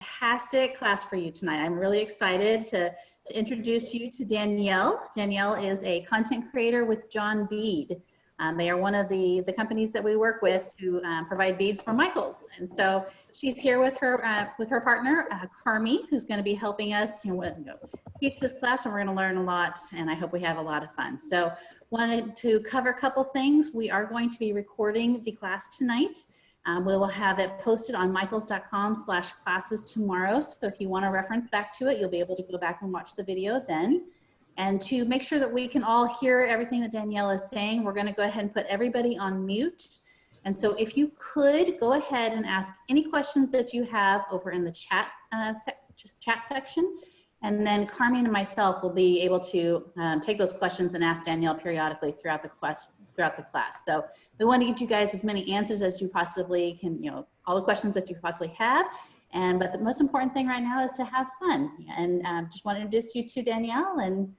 fantastic class for you tonight. I'm really excited to introduce you to Danielle. Danielle is a content creator with John Bead. They are one of the companies that we work with to provide beads for Michaels. And so she's here with her partner, Carmi, who's going to be helping us teach this class, and we're going to learn a lot, and I hope we have a lot of fun. So wanted to cover a couple things. We are going to be recording the class tonight. We will have it posted on michaels.com/classes tomorrow. So if you want to reference back to it, you'll be able to go back and watch the video then. And to make sure that we can all hear everything that Danielle is saying, we're going to go ahead and put everybody on mute. And so if you could go ahead and ask any questions that you have over in the chat section. And then Carmen and myself will be able to take those questions and ask Danielle periodically throughout the class. So we want to get you guys as many answers as you possibly can, all the questions that you possibly have. But the most important thing right now is to have fun. And just want to introduce you to Danielle, and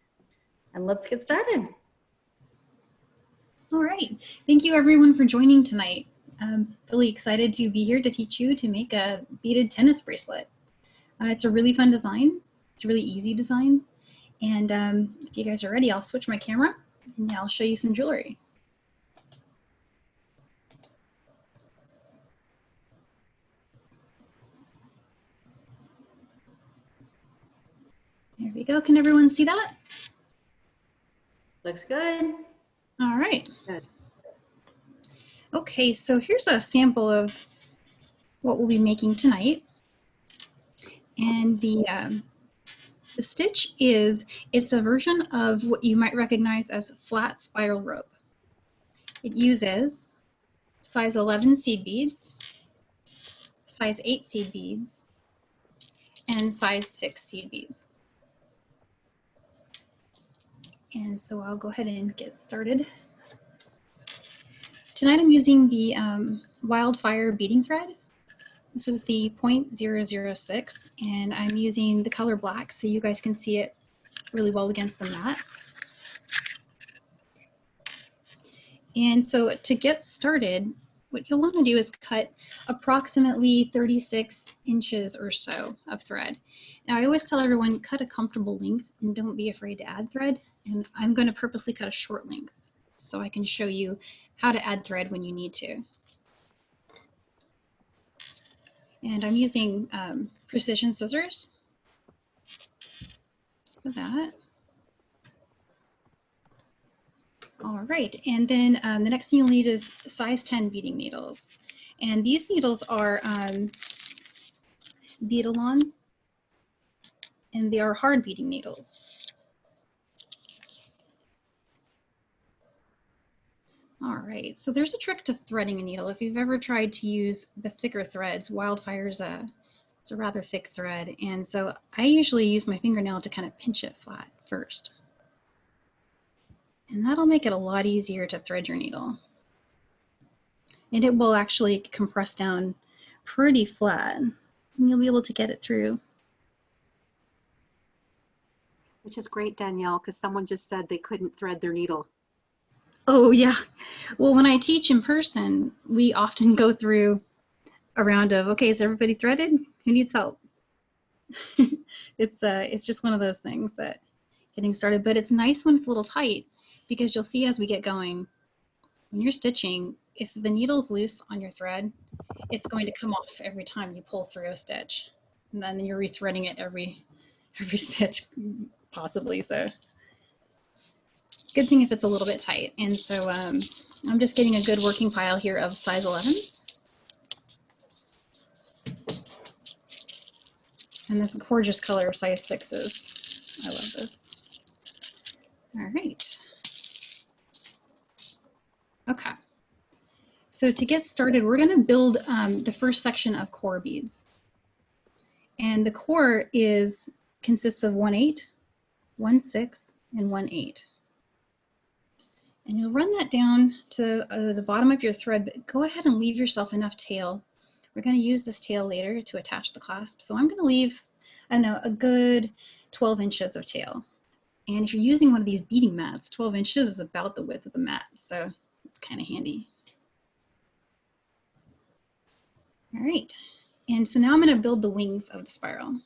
let's get started. All right. Thank you everyone for joining tonight. I'm really excited to be here to teach you to make a beaded tennis bracelet. It's a really fun design. It's a really easy design. And if you guys are ready, I'll switch my camera and I'll show you some jewelry. There we go. Can everyone see that? Looks good. All right. Good. Okay, so here's a sample of what we'll be making tonight. And the stitch it's a version of what you might recognize as flat spiral rope. It uses size 11 seed beads, size 8 seed beads, and size 6 seed beads. And so I'll go ahead and get started. Tonight I'm using the Wildfire beading thread. This is the 0.006, and I'm using the color black so you guys can see it really well against the mat. And so to get started, what you'll want to do is cut approximately 36 inches or so of thread. Now I always tell everyone, cut a comfortable length and don't be afraid to add thread. And I'm going to purposely cut a short length so I can show you how to add thread when you need to. And I'm using precision scissors for that. All right, and then the next thing you'll need is size 10 beading needles. And these needles are Bead-along, and they are hard beading needles. All right, so there's a trick to threading a needle. If you've ever tried to use the thicker threads, Wildfire's it's a rather thick thread, and so I usually use my fingernail to kind of pinch it flat first. And that'll make it a lot easier to thread your needle. And it will actually compress down pretty flat, and you'll be able to get it through. Which is great, Danielle, because someone just said they couldn't thread their needle. Oh yeah, well when I teach in person, we often go through a round of, okay, is everybody threaded? Who needs help? It's just one of those things that getting started, but it's nice when it's a little tight because you'll see as we get going, when you're stitching, if the needle's loose on your thread, it's going to come off every time you pull through a stitch, and then you're rethreading it every stitch possibly. So good thing if it's a little bit tight. And so I'm just getting a good working pile here of size 11s. And this gorgeous color of size 6s. I love this. All right. Okay. So to get started, we're going to build the first section of core beads. And the core consists of 1/8, 1/6, and 1/8. And you'll run that down to the bottom of your thread, but go ahead and leave yourself enough tail. We're going to use this tail later to attach the clasp. So I'm going to leave, I don't know, a good 12 inches of tail. And if you're using one of these beading mats, 12 inches is about the width of the mat. So it's kind of handy. All right. And so now I'm going to build the wings of the spiral.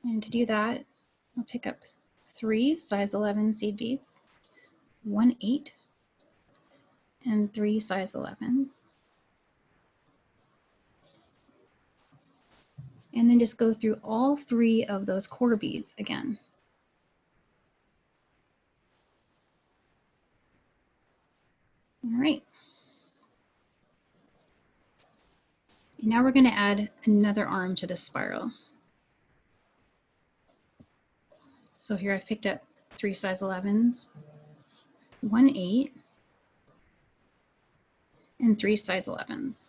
And to do that, I'll pick up 3 size 11 seed beads, 1 8, and 3 size 11s. And then just go through all 3 of those core beads again. All right. And now we're going to add another arm to this spiral. So here I've picked up 3 size 11s, 1 8, and 3 size 11s.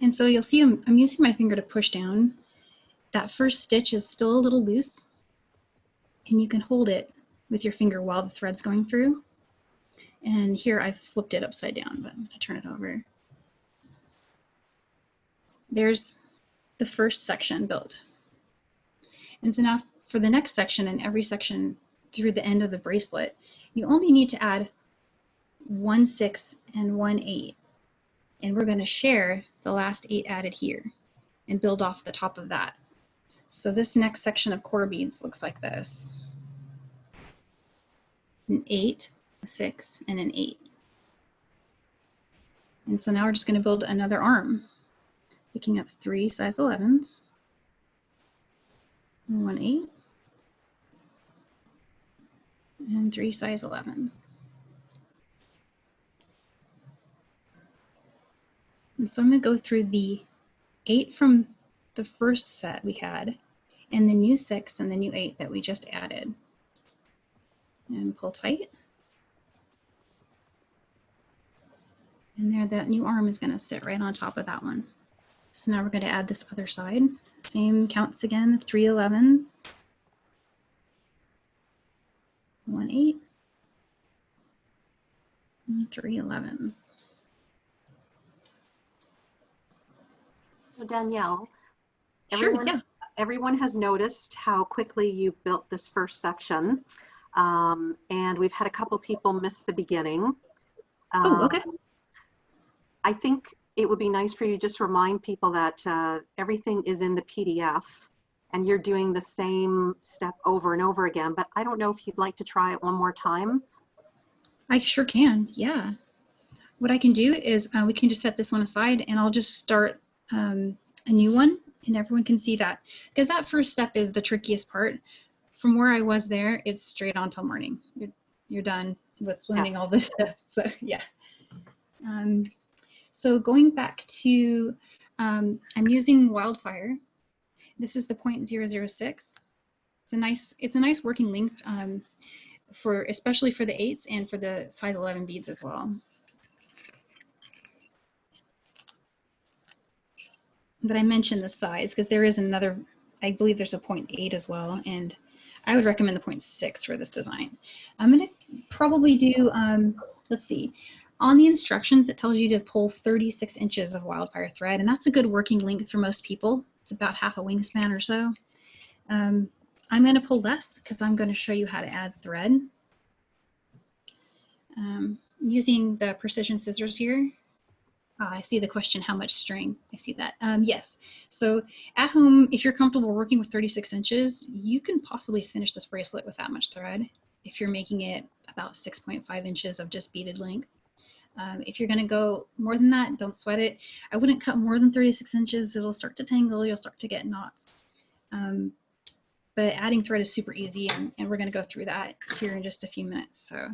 And so you'll see I'm using my finger to push down. That first stitch is still a little loose, and you can hold it with your finger while the thread's going through. And here I've flipped it upside down, but I'm going to turn it over. There's the first section built. And so now for the next section and every section through the end of the bracelet, you only need to add 1 6 and 1 8. And we're going to share the last 8 added here and build off the top of that. So this next section of core beads looks like this. An 8, a 6, and an 8. And so now we're just going to build another arm, picking up 3 size 11s, 1 8, and 3 size 11s. And so I'm going to go through the 8 from the first set we had, and the new 6 and the new 8 that we just added. And pull tight. And there, that new arm is going to sit right on top of that one. So now we're going to add this other side. Same counts again, 3 11s, 1 8, and 3 11s. So Danielle, Sure, yeah. everyone has noticed how quickly you've built this first section. And we've had a couple people miss the beginning. Oh, okay. I think it would be nice for you to just remind people that everything is in the PDF and you're doing the same step over and over again, but I don't know if you'd like to try it one more time. I sure can, yeah. What I can do is we can just set this one aside and I'll just start a new one and everyone can see that. Because that first step is the trickiest part. From where I was there, it's straight on till morning. You're done with learning all this stuff, so yeah. So going back to, I'm using Wildfire. This is the 0.006. It's a nice working length especially for the 8s and for the size 11 beads as well. But I mentioned the size because there is another, I believe there's a 0.8 as well, and I would recommend the 0.6 for this design. I'm going to probably do, let's see, on the instructions it tells you to pull 36 inches of Wildfire thread, and that's a good working length for most people. It's about half a wingspan or so. I'm going to pull less because I'm going to show you how to add thread. Using the precision scissors here. I see the question, how much string? I see that. Yes. So at home, if you're comfortable working with 36 inches, you can possibly finish this bracelet with that much thread if you're making it about 6.5 inches of just beaded length. If you're going to go more than that, don't sweat it. I wouldn't cut more than 36 inches. It'll start to tangle. You'll start to get knots. But adding thread is super easy, and we're going to go through that here in just a few minutes. So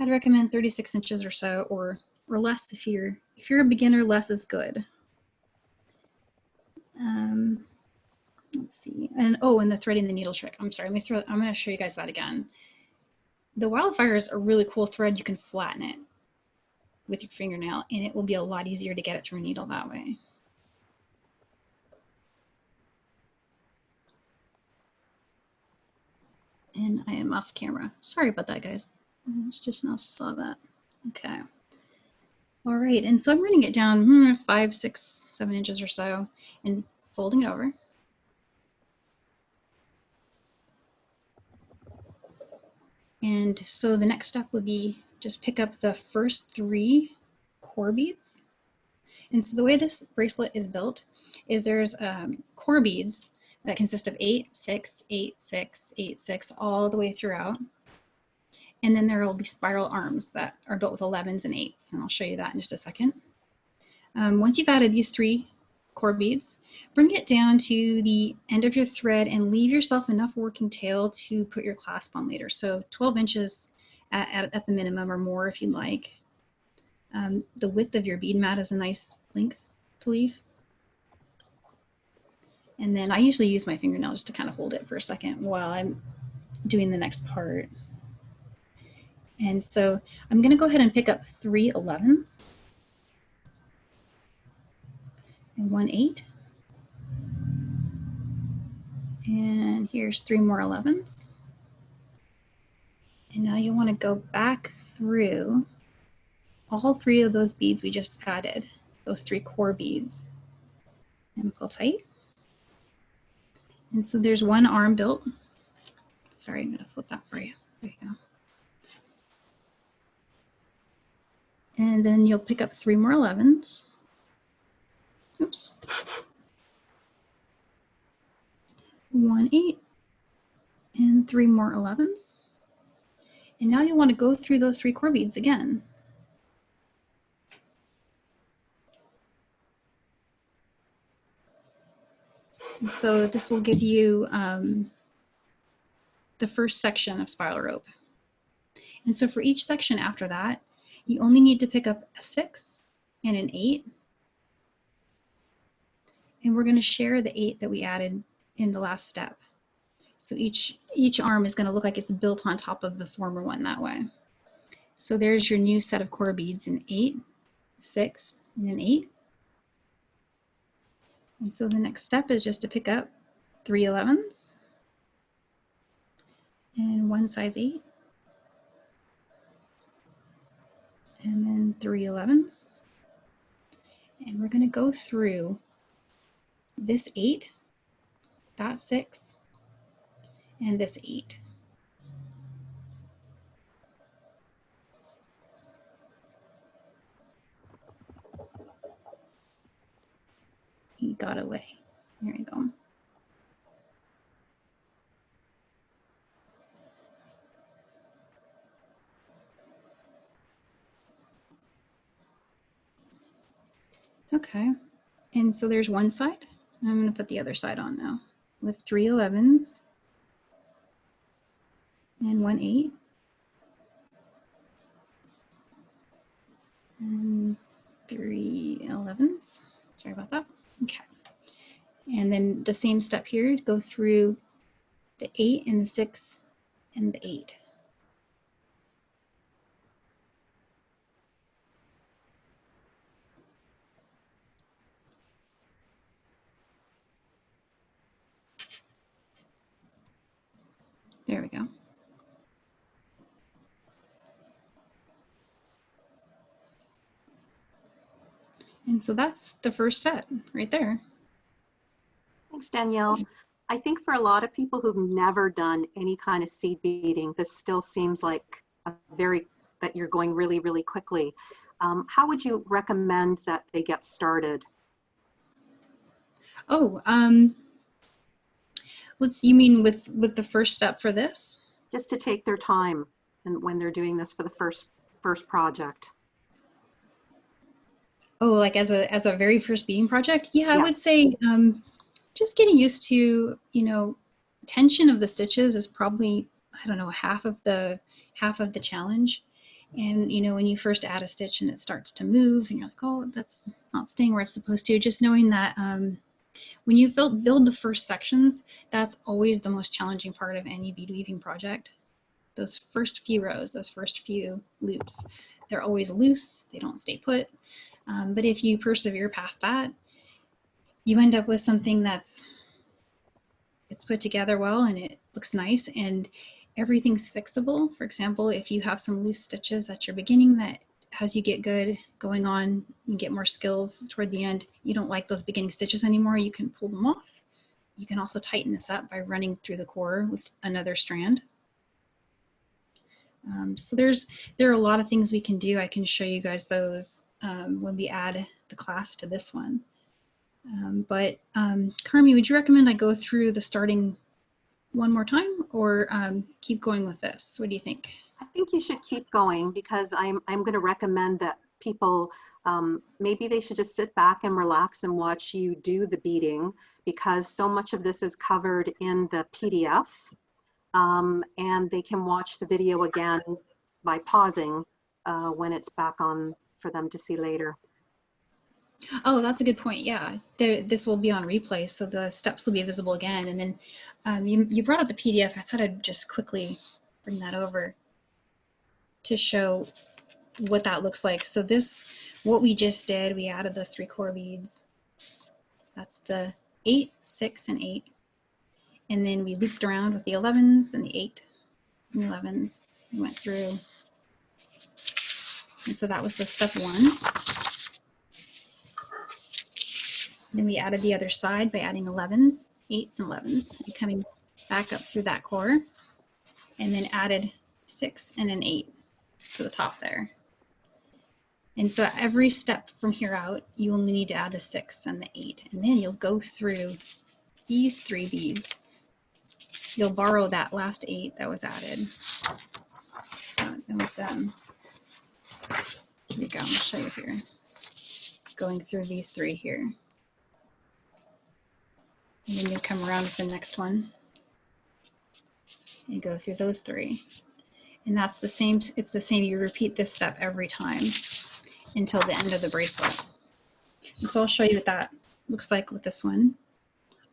I'd recommend 36 inches or so, or less if you're a beginner. Less is good. Let's see, and the threading the needle trick. I'm sorry, I'm going to show you guys that again. The Wildfire is a really cool thread. You can flatten it with your fingernail, and it will be a lot easier to get it through a needle that way. And I am off camera. Sorry about that, guys. I just now saw that. Okay. All right, and so I'm running it down 5, 6, 7 inches or so and folding it over. And so the next step would be just pick up the first 3 core beads. And so the way this bracelet is built is there's core beads that consist of 8, 6, 8, 6, 8, 6 all the way throughout. And then there will be spiral arms that are built with 11s and 8s, and I'll show you that in just a second. Once you've added these 3 core beads, bring it down to the end of your thread and leave yourself enough working tail to put your clasp on later. So 12 inches at the minimum or more if you'd like. The width of your bead mat is a nice length to leave. And then I usually use my fingernail just to kind of hold it for a second while I'm doing the next part. And so I'm going to go ahead and pick up 3 11s and 1 8. And here's 3 more 11s. And now you want to go back through all 3 of those beads we just added, those 3 core beads, and pull tight. And so there's 1 arm built. Sorry, I'm going to flip that for you. There you go. And then you'll pick up 3 more 11s. Oops. 1 8 and 3 more 11s. And now you want to go through those 3 core beads again. And so this will give you the first section of spiral rope. And so for each section after that, you only need to pick up a 6 and an 8. And we're going to share the 8 that we added in the last step. So each arm is going to look like it's built on top of the former one that way. So there's your new set of core beads, an 8, 6, and an 8. And so the next step is just to pick up 3 11s and 1 size 8. And then 3 11s. And we're going to go through this 8, that 6, and this 8. He got away. There you go. Okay, and so there's one side. I'm going to put the other side on now with 3 11s and 1 8 and 3 11s. Sorry about that. Okay, and then the same step here, go through the 8 and the 6 and the 8. There we go. And so that's the first set right there. Thanks, Danielle. I think for a lot of people who've never done any kind of seed beading, this still seems like that you're going really, really quickly. How would you recommend that they get started? Oh, you mean with the first step for this? Just to take their time and when they're doing this for the first project. Oh, like as a very first beading project? Yeah, I Yes. would say just getting used to, tension of the stitches is probably, I don't know, half of the challenge. And when you first add a stitch and it starts to move and you're like, oh, that's not staying where it's supposed to, just knowing that when you build the first sections, that's always the most challenging part of any bead weaving project. Those first few rows, those first few loops, they're always loose, they don't stay put. But if you persevere past that, you end up with something it's put together well and it looks nice and everything's fixable. For example, if you have some loose stitches at your beginning that as you get good going on and get more skills toward the end, you don't like those beginning stitches anymore, you can pull them off. You can also tighten this up by running through the core with another strand. So there are a lot of things we can do. I can show you guys those when we add the clasp to this one. Carmi, would you recommend I go through the starting one more time, or keep going with this? What do you think? I think you should keep going, because I'm going to recommend that people, maybe they should just sit back and relax and watch you do the beading, because so much of this is covered in the PDF, and they can watch the video again by pausing when it's back on for them to see later. Oh, that's a good point. Yeah, this will be on replay, so the steps will be visible again. And then you brought up the PDF. I thought I'd just quickly bring that over to show what that looks like. So this, what we just did, we added those 3 core beads. That's the 8, 6, and 8. And then we looped around with the 11s and the 8 and the 11s. We went through. And so that was the step 1. Then we added the other side by adding 11s, 8s, and 11s, and coming back up through that core, and then added 6 and an 8 to the top there. And so every step from here out, you only need to add the 6 and the 8, and then you'll go through these 3 beads. You'll borrow that last 8 that was added. So it was, here you go, I'll show you here. Going through these 3 here. And then you come around with the next one and go through those 3. And that's the same, it's the same, you repeat this step every time until the end of the bracelet. And so I'll show you what that looks like with this one.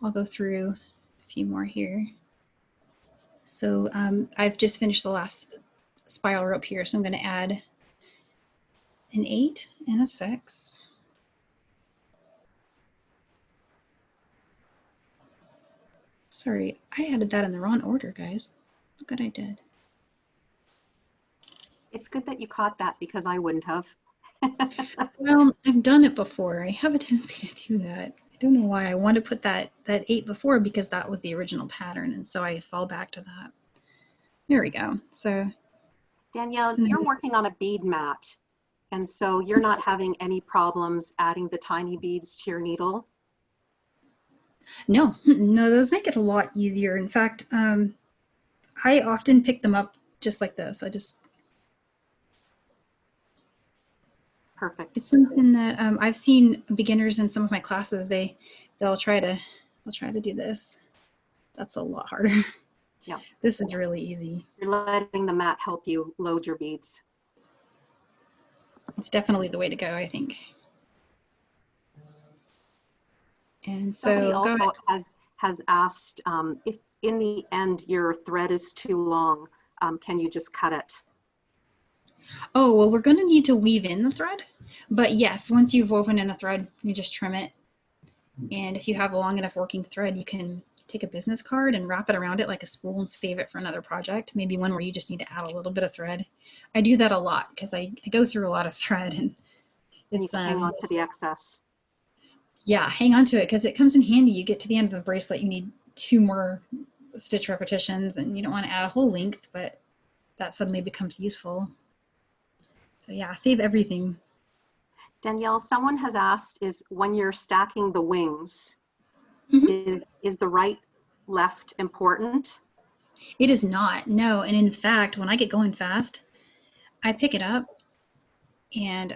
I'll go through a few more here. So I've just finished the last spiral rope here, so I'm going to add an 8 and a 6. Sorry, I added that in the wrong order, guys. Look what I did. It's good that you caught that, because I wouldn't have. Well, I've done it before. I have a tendency to do that. I don't know why. I want to put that 8 before, because that was the original pattern, and so I fall back to that. There we go. So Danielle, you're working on a bead mat, and so you're not having any problems adding the tiny beads to your needle? No, those make it a lot easier. In fact, I often pick them up just like this. Perfect. It's something that I've seen beginners in some of my classes. They'll try to do this. That's a lot harder. Yeah. This is really easy. You're letting the mat help you load your beads. It's definitely the way to go, I think. And Somebody so also has asked if in the end your thread is too long, can you just cut it? Oh, well, we're going to need to weave in the thread. But yes, once you've woven in a thread, you just trim it. And if you have a long enough working thread, you can take a business card and wrap it around it like a spool and save it for another project. Maybe one where you just need to add a little bit of thread. I do that a lot because I go through a lot of thread, and it's hang on to the excess. Yeah, hang on to it because it comes in handy. You get to the end of the bracelet, you need 2 more stitch repetitions, and you don't want to add a whole length, but that suddenly becomes useful. So yeah, save everything. Danielle, someone has asked, is when you're stacking the wings, is the right left important? It is not, no. And in fact, when I get going fast, I pick it up and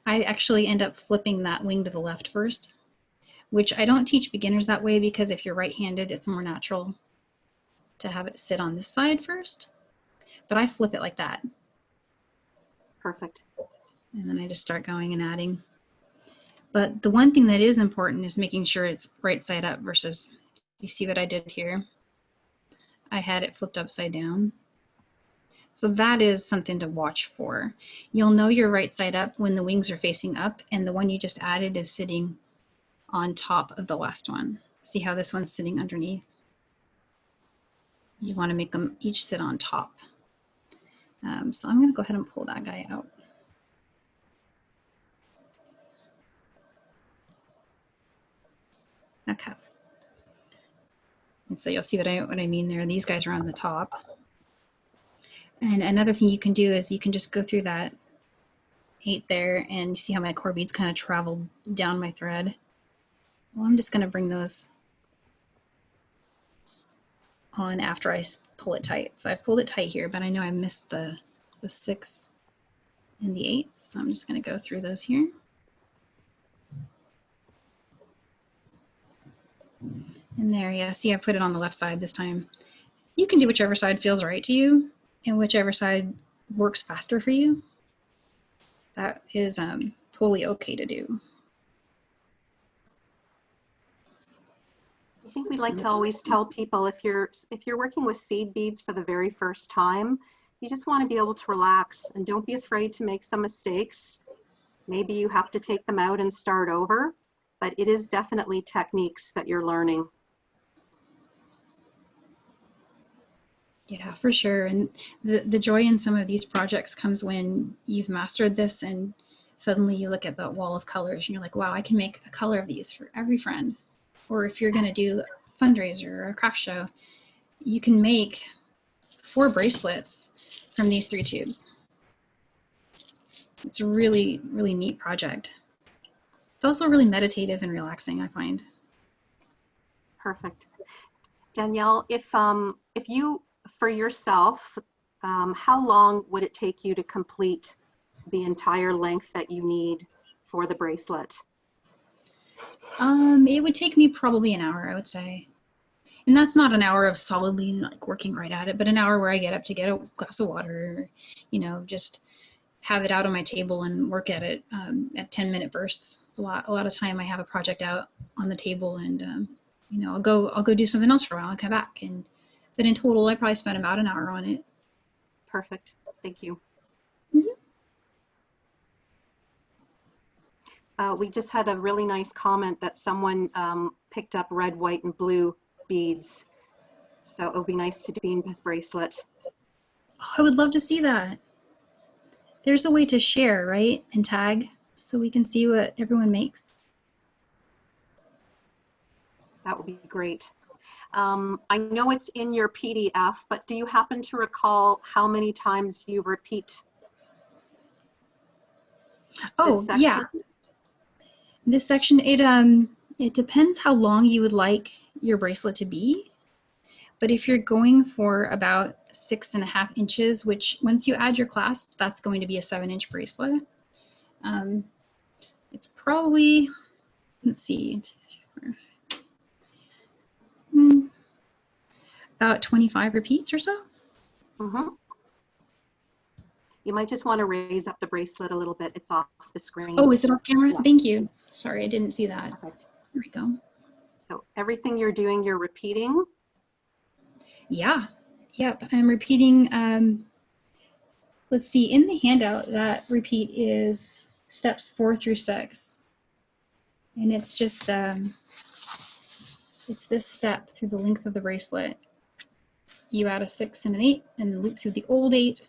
I actually end up flipping that wing to the left first, which I don't teach beginners that way, because if you're right-handed, it's more natural to have it sit on this side first. But I flip it like that. Perfect. And then I just start going and adding. But the one thing that is important is making sure it's right side up versus, you see what I did here? I had it flipped upside down. So that is something to watch for. You'll know you're right side up when the wings are facing up and the one you just added is sitting on top of the last one. See how this one's sitting underneath? You want to make them each sit on top. So I'm going to go ahead and pull that guy out. Okay. And so you'll see what I mean there. These guys are on the top. And another thing you can do is you can just go through that 8 there and you see how my core beads kind of travel down my thread. Well, I'm just going to bring those on after I pull it tight. So I pulled it tight here, but I know I missed the 6 and the 8, so I'm just going to go through those here. And there, yeah, see I put it on the left side this time. You can do whichever side feels right to you and whichever side works faster for you. That is totally okay to do. I think we like to always tell people if you're working with seed beads for the very first time, you just want to be able to relax and don't be afraid to make some mistakes. Maybe you have to take them out and start over, but it is definitely techniques that you're learning. Yeah, for sure. And the joy in some of these projects comes when you've mastered this and suddenly you look at the wall of colors and you're like, wow, I can make a color of these for every friend. Or if you're going to do a fundraiser or a craft show, you can make 4 bracelets from these 3 tubes. It's a really, really neat project. It's also really meditative and relaxing, I find. Perfect. Danielle, if you, for yourself, how long would it take you to complete the entire length that you need for the bracelet? It would take me probably an hour, I would say. And that's not an hour of solidly like working right at it, but an hour where I get up to get a glass of water, you know, just have it out on my table and work at it at 10-minute bursts. It's a lot of time I have a project out on the table and you know, I'll go do something else for a while and come back. But in total, I probably spent about an hour on it. Perfect. Thank you. We just had a really nice comment that someone picked up red, white, and blue beads. So it would be nice to do a bead bracelet. Oh, I would love to see that. There's a way to share, right? And tag so we can see what everyone makes. That would be great. I know it's in your PDF, but do you happen to recall how many times you repeat Oh, yeah. This section, it depends how long you would like your bracelet to be. But if you're going for about 6.5 inches, which once you add your clasp, that's going to be a 7-inch bracelet. It's probably, let's see, about 25 repeats or so. You might just want to raise up the bracelet a little bit. It's off the screen. Oh, is it off camera? Yeah. Thank you. Sorry, I didn't see that. Okay. There we go. So everything you're doing, you're repeating? Yeah. Yep. I'm repeating. Let's see. In the handout, that repeat is steps 4 through 6. And it's just, it's this step through the length of the bracelet. You add a 6 and an 8 and loop through the old 8,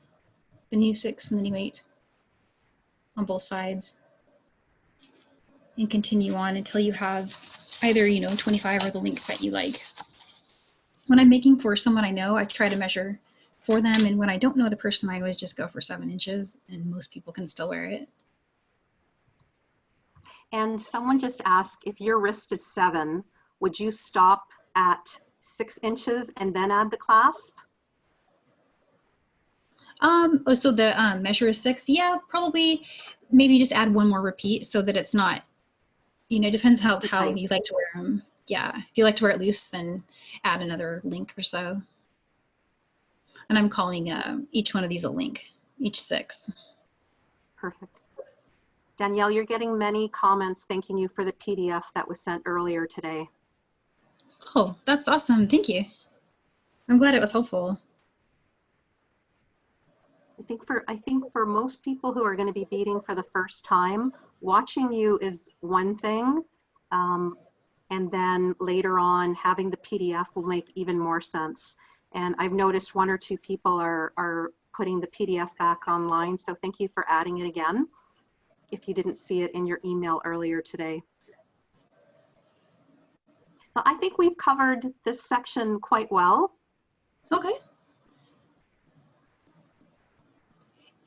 the new 6 and the new 8 on both sides. And continue on until you have either, you know, 25 or the length that you like. When I'm making for someone I know, I try to measure for them. And when I don't know the person, I always just go for 7 inches and most people can still wear it. And someone just asked, if your wrist is 7, would you stop at 6 inches and then add the clasp? So the measure is 6. Yeah, probably maybe just add 1 more repeat so that it's not, you know, it depends how you like to wear them. Yeah, if you like to wear it loose, then add another link or so. And I'm calling each one of these a link, each 6. Perfect. Danielle, you're getting many comments thanking you for the PDF that was sent earlier today. Oh, that's awesome. Thank you. I'm glad it was helpful. I think for most people who are going to be beading for the first time, watching you is one thing. And then later on, having the PDF will make even more sense. And I've noticed 1 or 2 people are putting the PDF back online. So thank you for adding it again, if you didn't see it in your email earlier today. So I think we've covered this section quite well. Okay.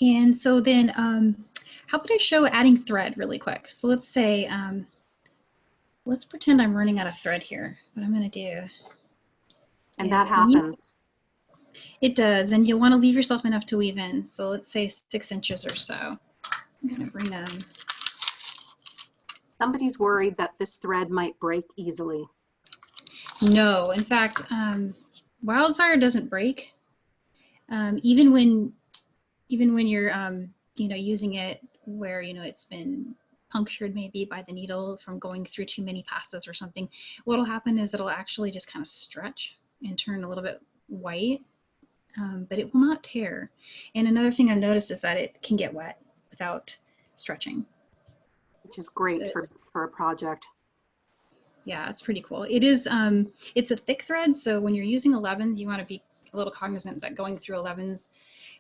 And so then, how about I show adding thread really quick? So let's say, let's pretend I'm running out of thread here. What I'm going to do And is that happens. it does, and you'll want to leave yourself enough to weave in. So let's say 6 inches or so. I'm going to bring them. Somebody's worried that this thread might break easily. No, in fact, Wildfire doesn't break. Even when you're using it where it's been punctured maybe by the needle from going through too many passes or something, what'll happen is it'll actually just kind of stretch and turn a little bit white, but it will not tear. And another thing I've noticed is that it can get wet without stretching, which is great for a project. Yeah, it's pretty cool. It is, it's a thick thread, so when you're using 11s, you want to be a little cognizant that going through 11s,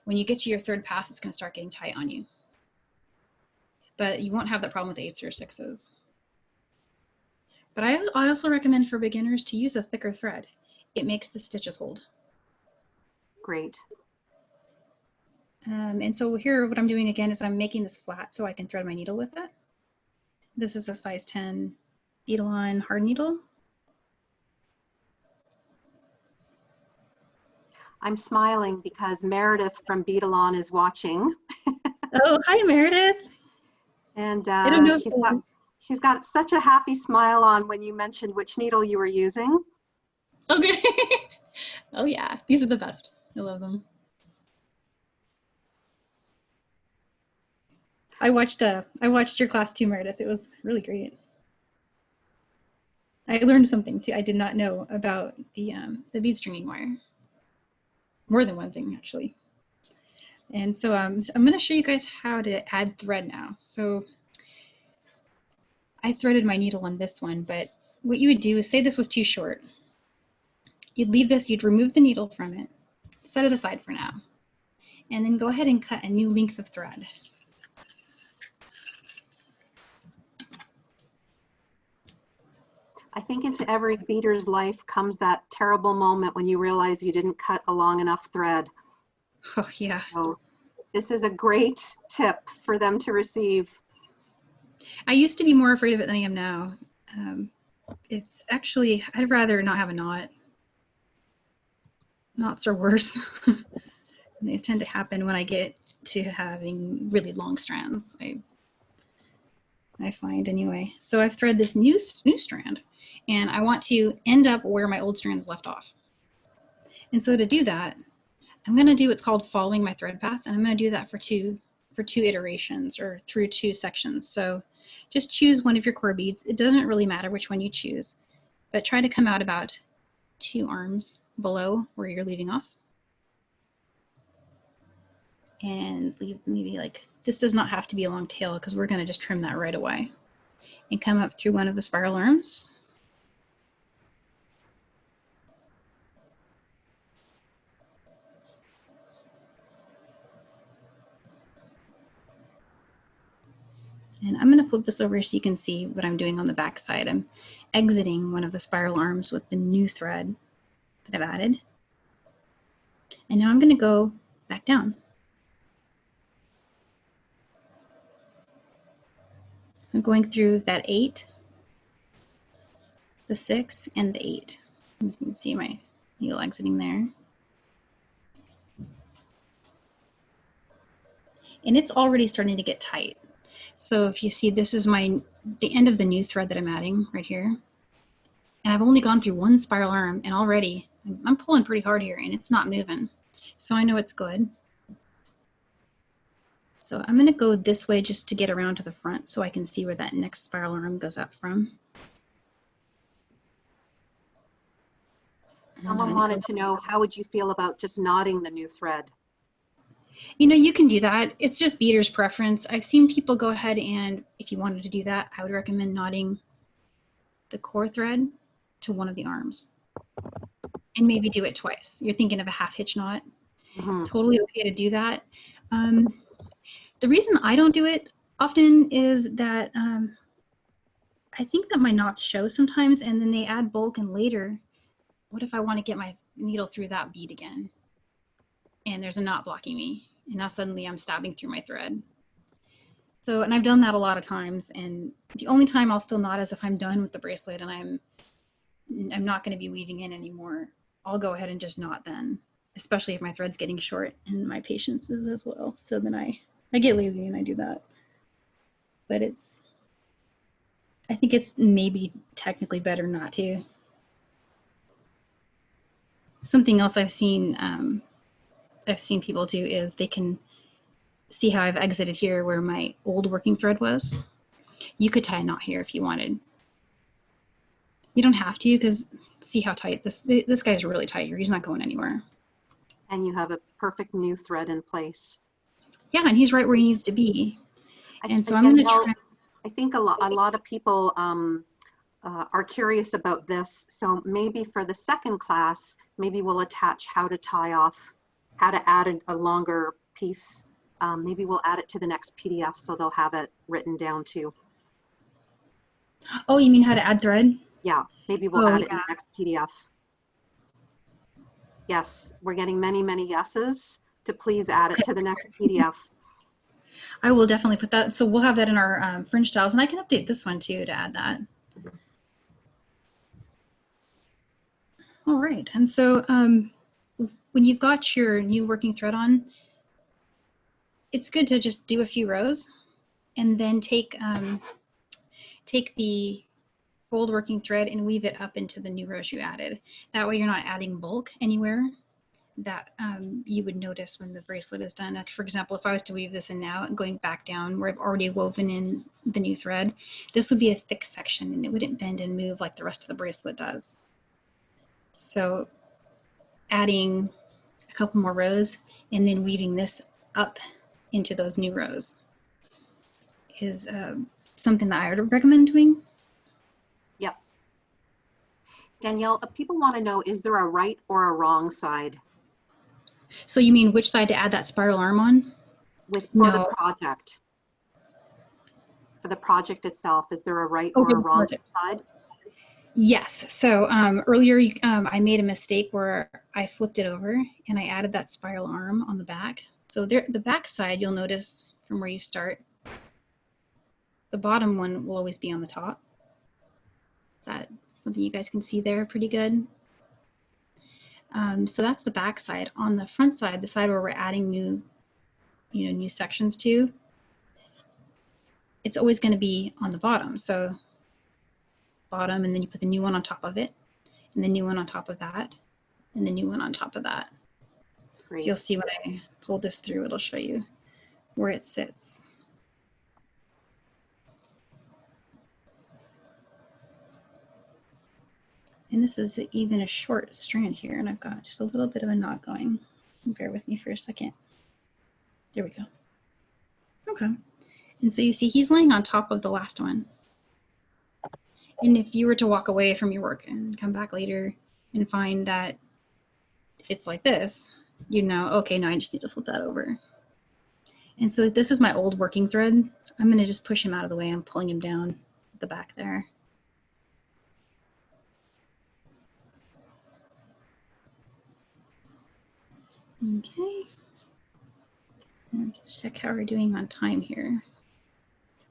when you get to your third pass, it's going to start getting tight on you. But you won't have that problem with 8s or 6s. But I also recommend for beginners to use a thicker thread. It makes the stitches hold. Great. And so here, what I'm doing again is I'm making this flat so I can thread my needle with it. This is a size 10 Beaded hard needle. I'm smiling because Meredith from Beaded is watching. Oh, hi, Meredith. And I don't know she's got such a happy smile on when you mentioned which needle you were using. Okay. Oh yeah, these are the best. I love them. I watched your class too, Meredith. It was really great. I learned something too. I did not know about the bead stringing wire. More than one thing, actually. And so I'm going to show you guys how to add thread now. So I threaded my needle on this one, but what you would do is say this was too short. You'd leave this, you'd remove the needle from it, set it aside for now, and then go ahead and cut a new length of thread. I think into every beader's life comes that terrible moment when you realize you didn't cut a long enough thread. Oh yeah. So this is a great tip for them to receive. I used to be more afraid of it than I am now. It's actually, I'd rather not have a knot. Knots are worse. They tend to happen when I get to having really long strands. I find anyway. So I've threaded this new strand, and I want to end up where my old strands left off. And so to do that, I'm going to do what's called following my thread path, and I'm going to do that for two iterations or through 2 sections. So just choose one of your core beads. It doesn't really matter which one you choose, but try to come out about 2 arms below where you're leaving off. And leave maybe like, this does not have to be a long tail because we're going to just trim that right away. And come up through one of the spiral arms. And I'm going to flip this over so you can see what I'm doing on the back side. I'm exiting one of the spiral arms with the new thread that I've added. And now I'm going to go back down. So I'm going through that 8, the 6, and the 8. You can see my needle exiting there. And it's already starting to get tight. So if you see, this is the end of the new thread that I'm adding right here. And I've only gone through 1 spiral arm, and already I'm pulling pretty hard here and it's not moving. So I know it's good. So I'm going to go this way just to get around to the front so I can see where that next spiral arm goes up from. Someone wanted to know, how would you feel about just knotting the new thread? You know, you can do that. It's just beader's preference. I've seen people go ahead and, if you wanted to do that, I would recommend knotting the core thread to one of the arms. And maybe do it twice. You're thinking of a half hitch knot. Mm-hmm. Totally okay to do that. The reason I don't do it often is that I think that my knots show sometimes, and then they add bulk, and later, what if I want to get my needle through that bead again? And there's a knot blocking me. and now suddenly I'm stabbing through my thread. So, and I've done that a lot of times, and the only time I'll still knot is if I'm done with the bracelet and I'm not going to be weaving in anymore. I'll go ahead and just knot then, especially if my thread's getting short, and my patience is as well. So then I get lazy and I do that. But I think it's maybe technically better not to. Something else I've seen people do is they can see how I've exited here where my old working thread was. You could tie a knot here if you wanted. You don't have to, because see how tight this guy's really tight here. He's not going anywhere. And you have a perfect new thread in place. Yeah, and he's right where he needs to be. And so I'm going to try. I think a lot of people are curious about this. So maybe for the second class, maybe we'll attach how to tie off, how to add a longer piece. Maybe we'll add it to the next PDF so they'll have it written down too. Oh, you mean how to add thread? Yeah, maybe we'll add it in the next PDF. Yes, we're getting many, many yeses to please add it to the next PDF. I will definitely put that. So we'll have that in our fringe styles, and I can update this one too to add that. All right, and so when you've got your new working thread on, it's good to just do a few rows and then take the old working thread and weave it up into the new rows you added. That way you're not adding bulk anywhere that you would notice when the bracelet is done. For example, if I was to weave this in now and going back down where I've already woven in the new thread, this would be a thick section and it wouldn't bend and move like the rest of the bracelet does. So adding a couple more rows and then weaving this up into those new rows is something that I would recommend doing. Yep. Danielle, people want to know, is there a right or a wrong side? So you mean which side to add that spiral arm on? For the project. For the project itself, is there a right or a wrong side? Yes. So earlier I made a mistake where I flipped it over and I added that spiral arm on the back. So there, the back side, you'll notice from where you start, the bottom one will always be on the top. That something you guys can see there pretty good. So that's the back side. On the front side, the side where we're adding new sections to, it's always going to be on the bottom. So bottom, and then you put the new one on top of it, and the new one on top of that, and the new one on top of that. Great. So you'll see when I pull this through, it'll show you where it sits. And this is even a short strand here, and I've got just a little bit of a knot going. Bear with me for a second. There we go. Okay. And so you see he's laying on top of the last one. And if you were to walk away from your work and come back later and find that it's like this, you know, okay, now I just need to flip that over. And so this is my old working thread. I'm going to just push him out of the way. I'm pulling him down at the back there. Okay. Let's check how we're doing on time here.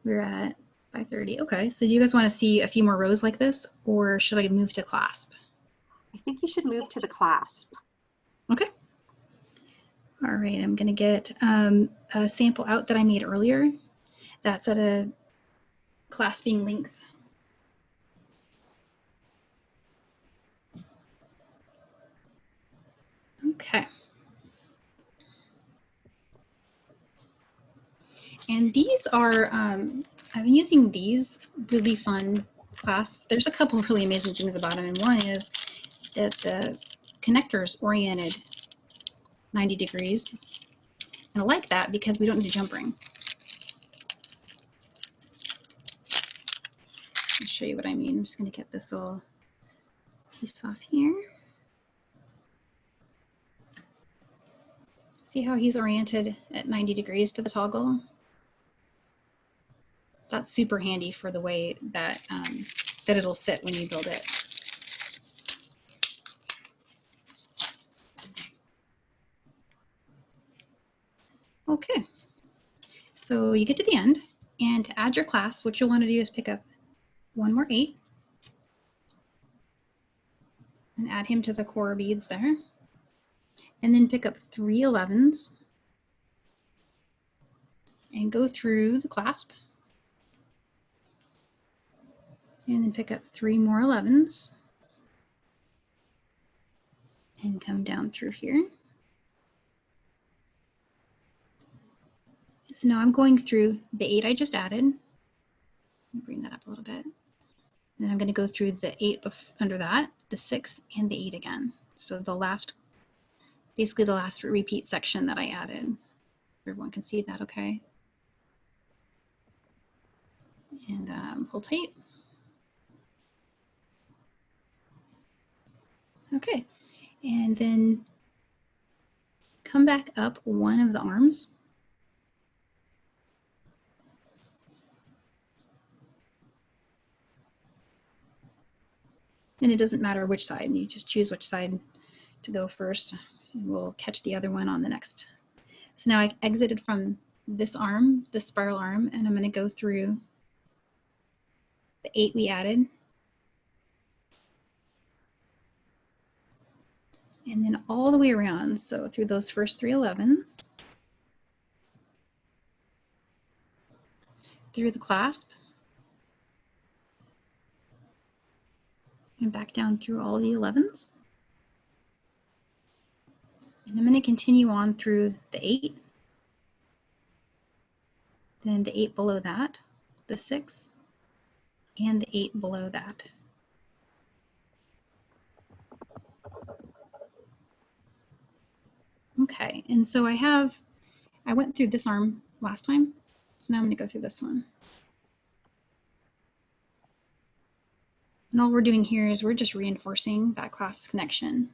We're at 5:30. Okay, so do you guys want to see a few more rows like this, or should I move to clasp? I think you should move to the clasp. Okay. All right, I'm going to get a sample out that I made earlier. That's at a clasping length. Okay. And these are, I've been using these really fun clasps. There's a couple of really amazing things about them, and one is that the connector is oriented 90 degrees. And I like that because we don't need a jump ring. I'll show you what I mean. I'm just going to get this little piece off here. See how he's oriented at 90 degrees to the toggle? That's super handy for the way that, that it'll sit when you build it. Okay, so you get to the end, and to add your clasp, what you'll want to do is pick up one more 8 and add him to the core beads there, and then pick up 3 11s and go through the clasp, and then pick up 3 more 11s and come down through here. So now I'm going through the 8 I just added. Let me bring that up a little bit. Then I'm going to go through the 8 under that, the 6, and the 8 again. So the last, basically the last repeat section that I added. Everyone can see that okay? And pull tight. Okay, and then come back up one of the arms. And it doesn't matter which side, you just choose which side to go first, and we'll catch the other one on the next. So now I exited from this arm, this spiral arm, and I'm going to go through the 8 we added. And then all the way around, so through those first 3 11s, through the clasp, and back down through all the 11s. And I'm going to continue on through the 8, then the 8 below that, the 6, and the 8 below that. Okay, and so I went through this arm last time, so now I'm going to go through this one. And all we're doing here is we're just reinforcing that clasp connection.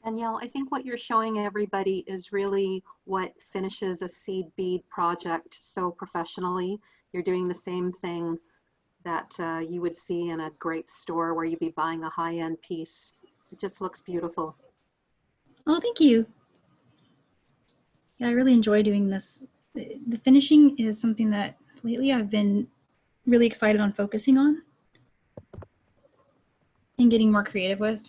Danielle, I think what you're showing everybody is really what finishes a seed bead project so professionally. You're doing the same thing that you would see in a great store where you'd be buying a high-end piece. It just looks beautiful. Oh, thank you. Yeah, I really enjoy doing this. The finishing is something that lately I've been really excited on focusing on and getting more creative with.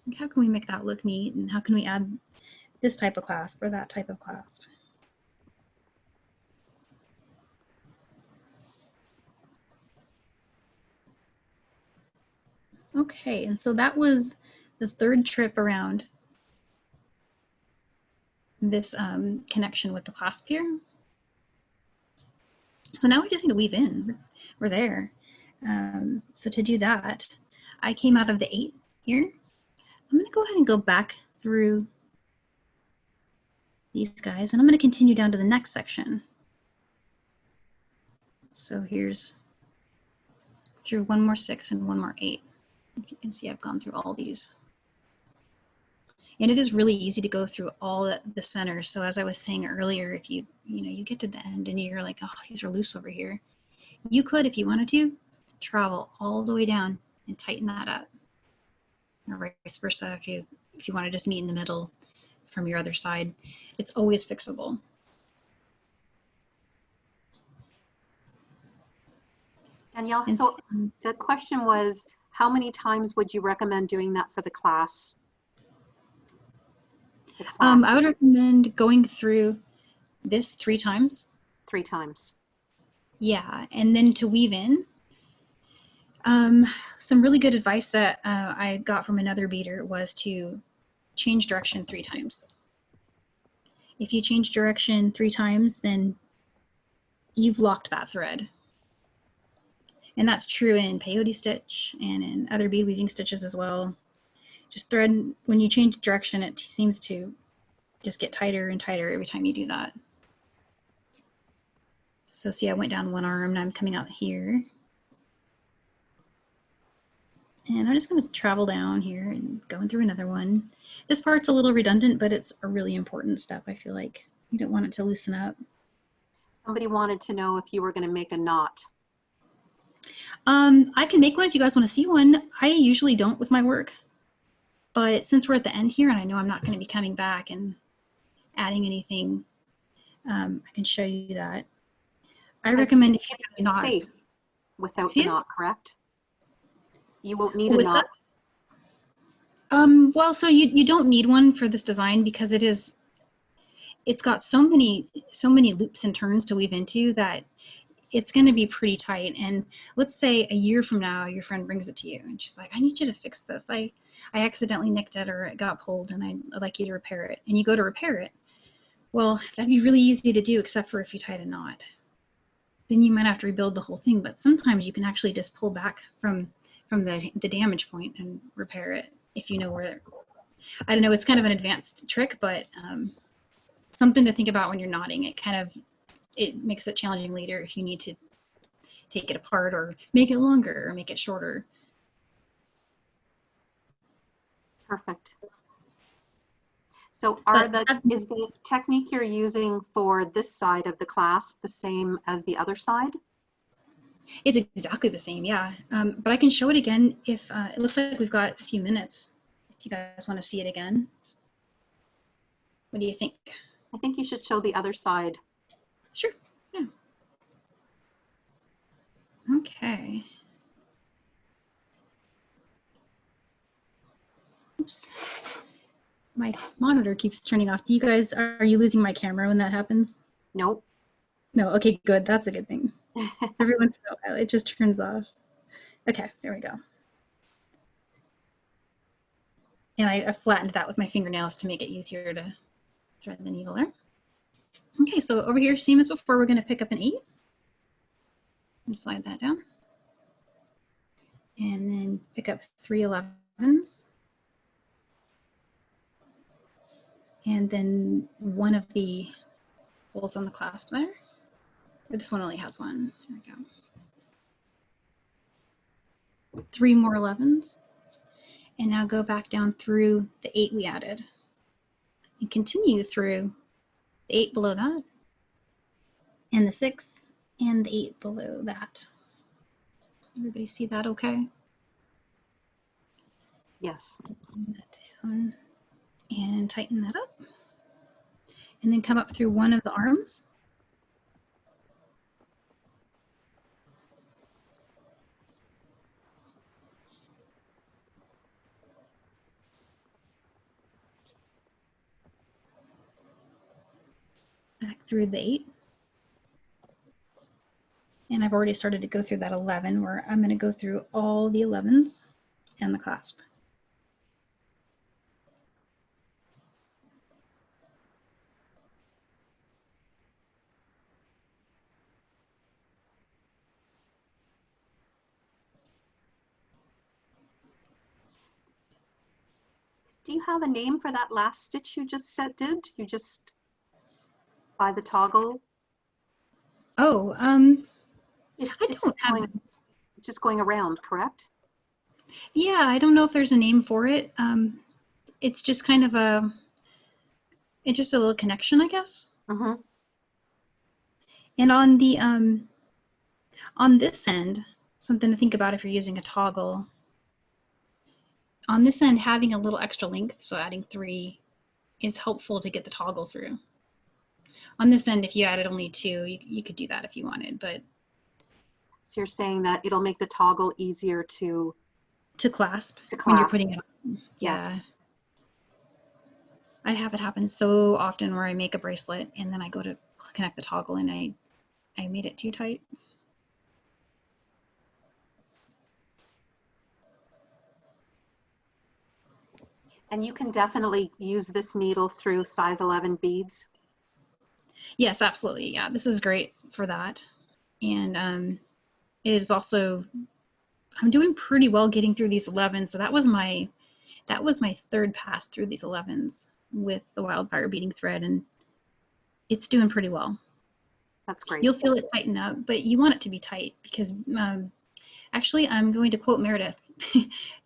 Like, how can we make that look neat, and how can we add this type of clasp or that type of clasp? Okay, and so that was the 3rd trip around this connection with the clasp here. So now we just need to weave in. We're there. So to do that, I came out of the 8 here. I'm going to go ahead and go back through these guys, and I'm going to continue down to the next section. So here's through 1 more 6 and 1 more 8. If you can see, I've gone through all these. And it is really easy to go through all the centers. So as I was saying earlier, if you get to the end and you're like, oh, these are loose over here, you could, if you wanted to, travel all the way down and tighten that up. Or vice versa, if you want to just meet in the middle from your other side, it's always fixable. Danielle, so the question was, how many times would you recommend doing that for the class? I would recommend going through this 3 times. 3 times. Yeah, and then to weave in. Some really good advice that I got from another beader was to change direction 3 times. If you change direction 3 times, then you've locked that thread. And that's true in peyote stitch and in other bead weaving stitches as well. Just thread, when you change direction, it seems to just get tighter and tighter every time you do that. So see, I went down 1 arm, and I'm coming out here. And I'm just going to travel down here and going through another one. This part's a little redundant, but it's a really important step, I feel like. You don't want it to loosen up. Somebody wanted to know if you were going to make a knot. I can make one if you guys want to see one. I usually don't with my work, but since we're at the end here and I know I'm not going to be coming back and adding anything, I can show you that. I recommend if you It's not safe without see the it? knot, correct? You won't need a What's knot. that? Well, so you don't need one for this design because it's got so many loops and turns to weave into that it's going to be pretty tight. And let's say a year from now, your friend brings it to you and she's like, I need you to fix this. I accidentally nicked it or it got pulled and I'd like you to repair it. And you go to repair it. Well, that'd be really easy to do except for if you tied a knot. Then you might have to rebuild the whole thing. But sometimes you can actually just pull back from the damage point and repair it if you know where. I don't know, it's kind of an advanced trick, but something to think about when you're knotting. It makes it challenging later if you need to take it apart or make it longer or make it shorter. Perfect. So is the technique you're using for this side of the clasp the same as the other side? It's exactly the same, yeah. But I can show it again if it looks like we've got a few minutes. If you guys want to see it again. What do you think? I think you should show the other side. Sure, yeah. Okay. Oops. My monitor keeps turning off. Are you losing my camera when that happens? Nope. No, okay, good. That's a good thing. Every once in a while, it just turns off. Okay, there we go. And I flattened that with my fingernails to make it easier to thread the needle there. Okay, so over here, same as before, we're going to pick up an 8 and slide that down. And then pick up 3 11s. And then one of the holes on the clasp there. This one only has one. There we go. 3 more 11s. And now go back down through the 8 we added. And continue through the 8 below that. And the 6 and the 8 below that. Everybody see that okay? Yes. Bring that down and tighten that up. And then come up through one of the arms. Back through the 8. And I've already started to go through that 11 where I'm going to go through all the 11s and the clasp. Do you have a name for that last stitch you just did? You just, by the toggle? Oh, It's I don't have. Just going around, correct? Yeah, I don't know if there's a name for it. It's just kind of it's just a little connection, I guess. Mm-hmm. And on the on this end, something to think about if you're using a toggle. On this end, having a little extra length, so adding 3, is helpful to get the toggle through. On this end, if you added only 2, you could do that if you wanted, but. So you're saying that it'll make the toggle easier to Clasp when you're putting it on. Yeah. Yes. I have it happen so often where I make a bracelet and then I go to connect the toggle and I made it too tight. And you can definitely use this needle through size 11 beads. Yes, absolutely. Yeah, this is great for that. And it is also, I'm doing pretty well getting through these 11s. So that was my 3rd pass through these 11s with the Wildfire beading thread, and it's doing pretty well. That's great. You'll feel it tighten up, but you want it to be tight because actually I'm going to quote Meredith.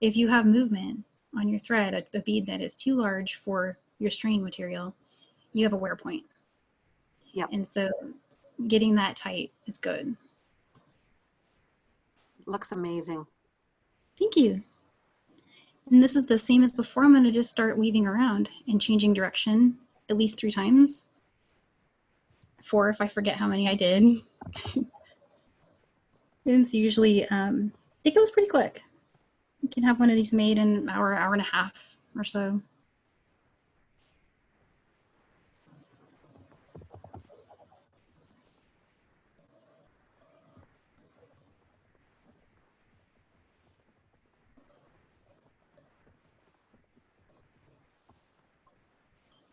If you have movement on your thread, a bead that is too large for your string material, you have a wear point. Yeah. And so getting that tight is good. Looks amazing. Thank you. And this is the same as before. I'm going to just start weaving around and changing direction at least 3 times. 4 if I forget how many I did. It's usually, it goes pretty quick. You can have one of these made in an hour, hour and a half or so.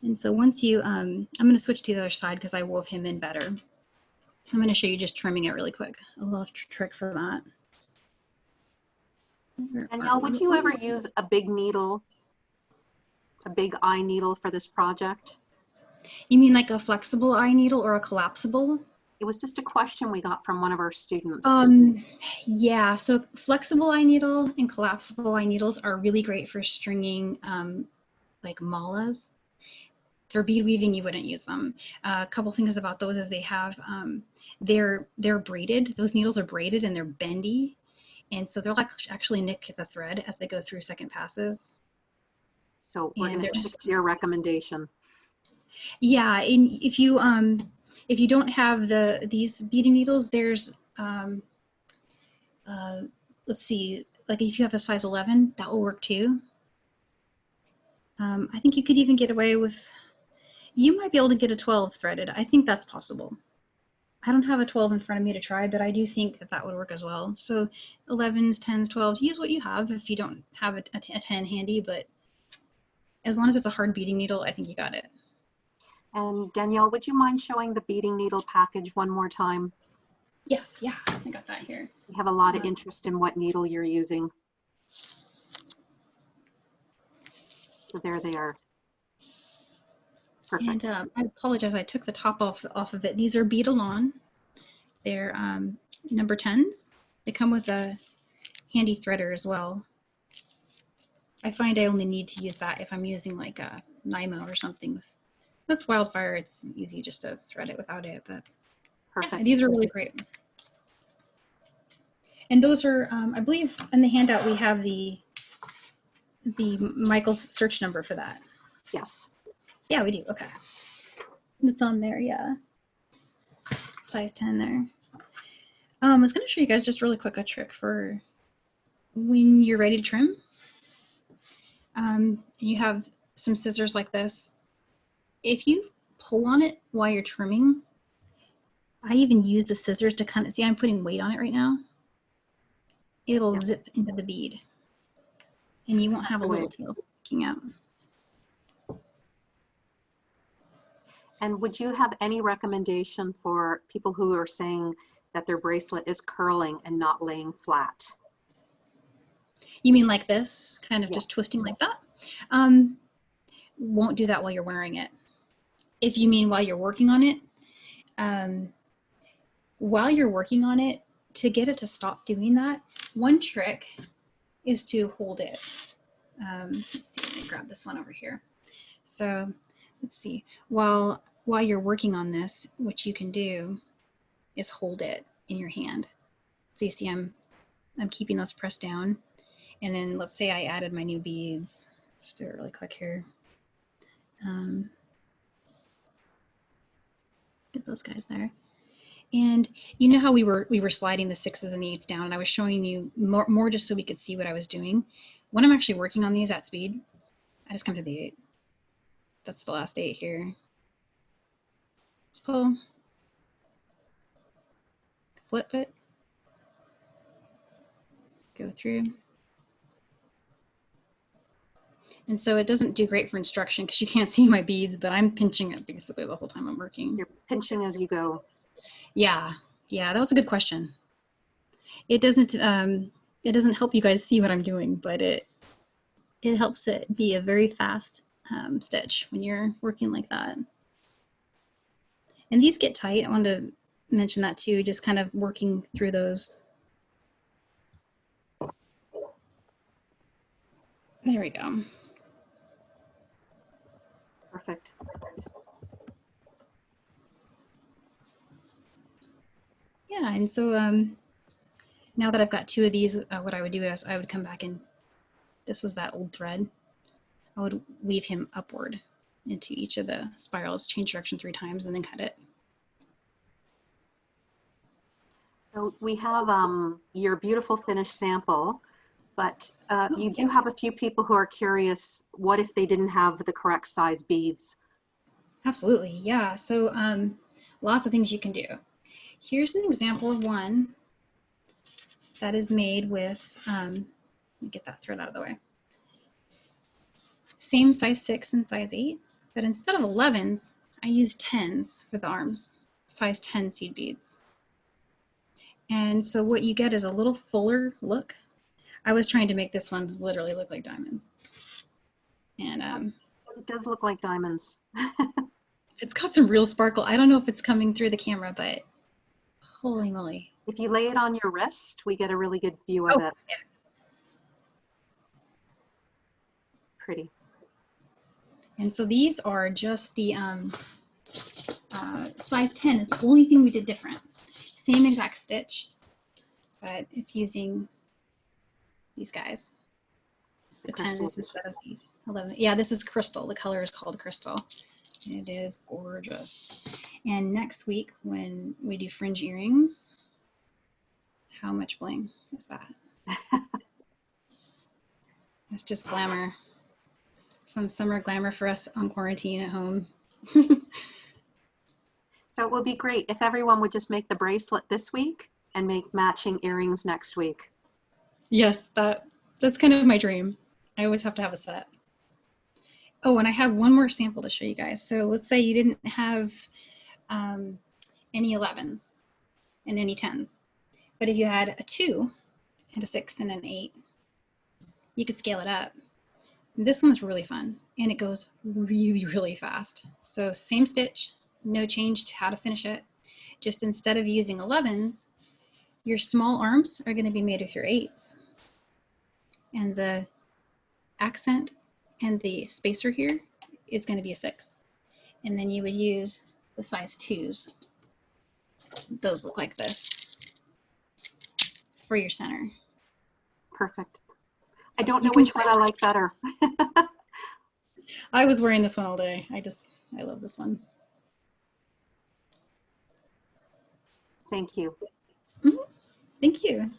And so once you, I'm going to switch to the other side because I wove him in better. I'm going to show you just trimming it really quick. A little trick for that. Danielle, would you ever use a big needle, a big eye needle for this project? You mean like a flexible eye needle or a collapsible? It was just a question we got from one of our students. Yeah, so flexible eye needle and collapsible eye needles are really great for stringing like malas. For bead weaving, you wouldn't use them. A couple things about those is they have, they're braided. Those needles are braided and they're bendy. And so they'll actually nick the thread as they go through second passes. So we're going to stick to your recommendation. Yeah, and if you don't have these beading needles, there's, let's see, like if you have a size 11, that will work too. I think you could even get away with, you might be able to get a 12 threaded. I think that's possible. I don't have a 12 in front of me to try, but I do think that that would work as well. So 11s, 10s, 12s, use what you have if you don't have a 10 handy, but as long as it's a hard beading needle, I think you got it. And Danielle, would you mind showing the beading needle package one more time? Yes, yeah, I got that here. We have a lot of interest in what needle you're using. So there they are. Perfect. And I apologize, I took the top off of it. These are Bead-A-Lawn. They're number 10s. They come with a handy threader as well. I find I only need to use that if I'm using like a Nymo or something. With Wildfire, it's easy just to thread it without it. But Perfect. Yeah, these are really great. And those are, I believe, in the handout we have the Michael's search number for that. Yes. Yeah, we do. Okay. It's on there, yeah. Size 10 there. I was going to show you guys just really quick a trick for when you're ready to trim. You have some scissors like this. If you pull on it while you're trimming, I even use the scissors to kind of, see I'm putting weight on it right now. It'll zip into the bead. And you won't have a little tail sticking out. And would you have any recommendation for people who are saying that their bracelet is curling and not laying flat? You mean like this, kind of just twisting like that? Won't do that while you're wearing it. If you mean while you're working on it, to get it to stop doing that, one trick is to hold it. Let's see, let me grab this one over here. So let's see, while you're working on this, what you can do is hold it in your hand. So you see I'm keeping those pressed down. And then let's say I added my new beads. Just do it really quick here. Get those guys there. And you know how we were sliding the 6s and the 8s down, and I was showing you more just so we could see what I was doing. When I'm actually working on these at speed, I just come to the 8. That's the last 8 here. Pull, flip it, go through. And so it doesn't do great for instruction because you can't see my beads, but I'm pinching it basically the whole time I'm working. You're pinching as you go. Yeah, that was a good question. It doesn't help you guys see what I'm doing, but it helps it be a very fast stitch when you're working like that. And these get tight. I wanted to mention that too, just kind of working through those. There we go. Perfect. Yeah, and so Now that I've got 2 of these, what I would do is I would come back and, this was that old thread, I would weave him upward into each of the spirals, change direction 3 times, and then cut it. So we have your beautiful finished sample, but you do yeah. have a few people who are curious, what if they didn't have the correct size beads? Absolutely, yeah. So lots of things you can do. Here's an example of one that is made with, let me get that thread out of the way. Same size 6 and size 8, but instead of 11s, I use 10s for the arms, size 10 seed beads. And so what you get is a little fuller look. I was trying to make this one literally look like diamonds. And it does look like diamonds. it's got some real sparkle. I don't know if it's coming through the camera, but holy moly. If you lay it on your wrist, we get a really good view of it. Yeah. Pretty. And so these are just the size 10 is the only thing we did different. Same exact stitch, but it's using these guys. The 10s instead of the 11. Yeah, this is crystal. The color is called crystal. It is gorgeous. And next week when we do fringe earrings, how much bling is that? It's just glamour. Some summer glamour for us on quarantine at home. So it would be great if everyone would just make the bracelet this week and make matching earrings next week. Yes, that's kind of my dream. I always have to have a set. Oh, and I have one more sample to show you guys. So let's say you didn't have any 11s and any 10s, but if you had a 2 and a 6 and an 8, you could scale it up. This one's really fun, and it goes really, really fast. So same stitch, no change to how to finish it. Just instead of using 11s, your small arms are going to be made with your 8s. And the accent and the spacer here is going to be a 6. And then you would use the size 2s. Those look like this for your center. Perfect. I don't know which one I like better. I was wearing this one all day. I love this one. Thank you. Mm-hmm. Thank you.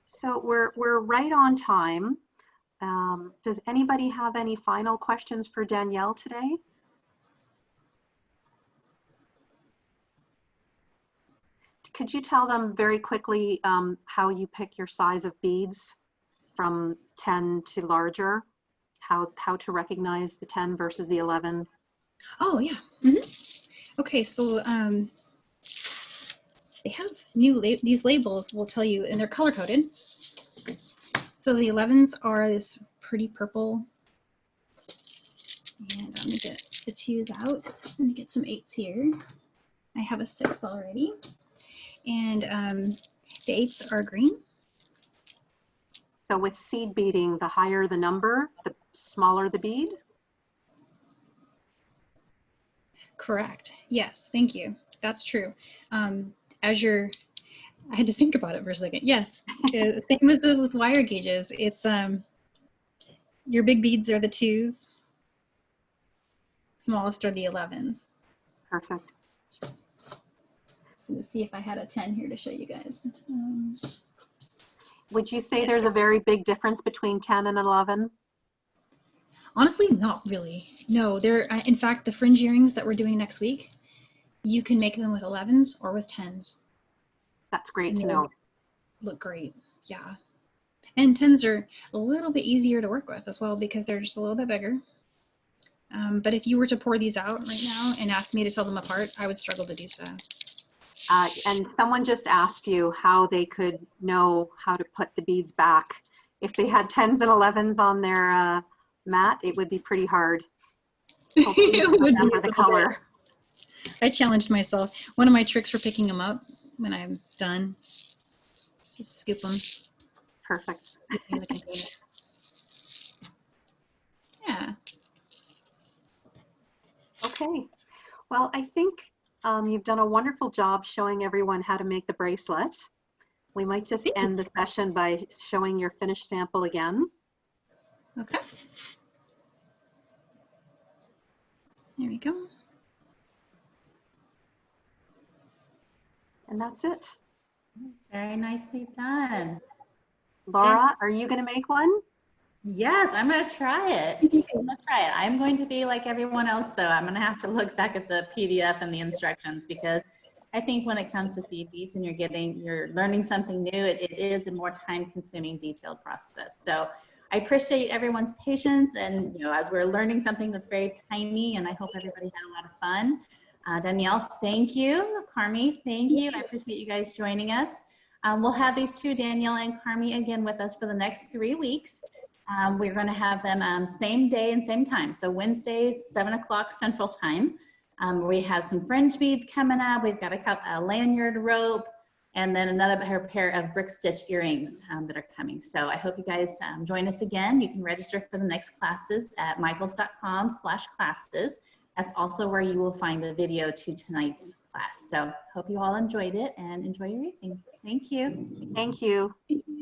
So we're right on time. Does anybody have any final questions for Danielle today? Could you tell them very quickly how you pick your size of beads from 10 to larger? How to recognize the 10 versus the 11? Oh, yeah. Mm-hmm. Okay, so they have these labels will tell you, and they're color coded. So the 11s are this pretty purple. And let me get the 2s out. Let me get some 8s here. I have a 6 already. And the 8s are green. So with seed beading, the higher the number, the smaller the bead? Correct. Yes, thank you. That's true. I had to think about it for a second. Yes, same as with wire gauges. It's your big beads are the 2s, smallest are the 11s. Perfect. So let's see if I had a 10 here to show you guys. Would you say there's a very big difference between 10 and 11? Honestly, not really. No, in fact, the fringe earrings that we're doing next week, you can make them with 11s or with 10s. That's great to know. Look great, yeah. And 10s are a little bit easier to work with as well because they're just a little bit bigger. But if you were to pour these out right now and ask me to tell them apart, I would struggle to do so. And someone just asked you how they could know how to put the beads back. If they had 10s and 11s on their mat, it would be pretty hard. Hopefully you remember the color. I challenged myself. One of my tricks for picking them up when I'm done is scoop them. Perfect. Yeah. Okay. Well, I think you've done a wonderful job showing everyone how to make the bracelet. We might just Thank you. end the session by showing your finished sample again. Okay. There we go. And that's it. Very nicely done. Laura, are you going to make one? Yes, I'm going to try it. I'm going to try it. I'm going to be like everyone else, though. I'm going to have to look back at the PDF and the instructions, because I think when it comes to seed beads and you're learning something new, it is a more time-consuming, detailed process. So I appreciate everyone's patience, and as we're learning something that's very tiny, and I hope everybody had a lot of fun. Danielle, thank you. Carmi, thank you. I appreciate you guys joining us. We'll have these two, Danielle and Carmi, again with us for the next 3 weeks. We're going to have them same day and same time. So Wednesdays, 7 o'clock Central Time. We have some fringe beads coming up. We've got a lanyard rope, and then another pair of brick stitch earrings that are coming. So I hope you guys join us again. You can register for the next classes at michaels.com/classes. That's also where you will find the video to tonight's class. So hope you all enjoyed it, and enjoy your evening. Thank you. Thank you. Thank you.